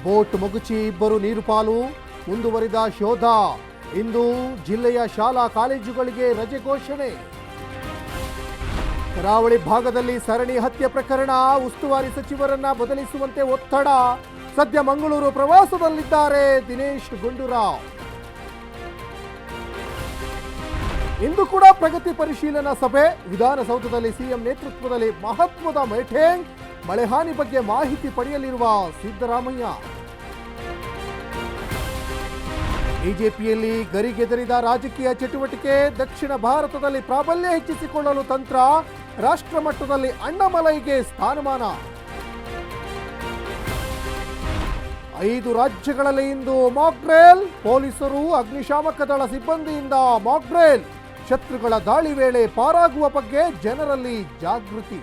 Boat ಮುಗುಚಿ ಇಬ್ಬರು ನೀರುಪಾಲು ಮುಂದುವರಿದ ಶೋಧ. ಇಂದು ಜಿಲ್ಲೆಯ ಶಾಲಾ ಕಾಲೇಜುಗಳಿಗೆ ರಜೆ ಘೋಷಣೆ. ಕರಾವಳಿ ಭಾಗದಲ್ಲಿ ಸರಣಿ ಹತ್ಯೆ ಪ್ರಕರಣ, ಉಸ್ತುವಾರಿ ಸಚಿವರನ್ನ ಬದಲಿಸುವಂತೆ ಒತ್ತಡ. ಸದ್ಯ ಮಂಗಳೂರು ಪ್ರವಾಸದಲ್ಲಿದ್ದಾರೆ ದಿನೇಶ್ ಗುಂಡೂರಾವ್. ಇಂದು ಕೂಡ ಪ್ರಗತಿ ಪರಿಶೀಲನಾ ಸಭೆ. ವಿಧಾನಸೌಧದಲ್ಲಿ ಸಿಎಂ ನೇತೃತ್ವದಲ್ಲಿ ಮಹತ್ವದ ಮೀಟಿಂಗ್. ಮಳೆ ಹಾನಿ ಬಗ್ಗೆ ಮಾಹಿತಿ ಪಡೆಯಲಿರುವ ಸಿದ್ದರಾಮಯ್ಯ. ಬಿಜೆಪಿಯಲ್ಲಿ ಗರಿಗೆದರಿದ ರಾಜಕೀಯ ಚಟುವಟಿಕೆ. ದಕ್ಷಿಣ ಭಾರತದಲ್ಲಿ ಪ್ರಾಬಲ್ಯ ಹೆಚ್ಚಿಸಿಕೊಳ್ಳಲು ತಂತ್ರ. ರಾಷ್ಟ್ರ ಮಟ್ಟದಲ್ಲಿ ಅಣ್ಣಾಮಲೈಗೆ ಸ್ಥಾನಮಾನ. 5 ರಾಜ್ಯಗಳಲ್ಲಿ ಇಂದು ಮಾಕ್ ಡ್ರಿಲ್. ಪೊಲೀಸರು ಅಗ್ನಿಶಾಮಕ ದಳ ಸಿಬ್ಬಂದಿಯಿಂದ ಮಾಕ್ ಡ್ರಿಲ್. ಶತ್ರುಗಳ ದಾಳಿ ವೇಳೆ ಪಾರಾಗುವ ಬಗ್ಗೆ ಜನರಲ್ಲಿ ಜಾಗೃತಿ.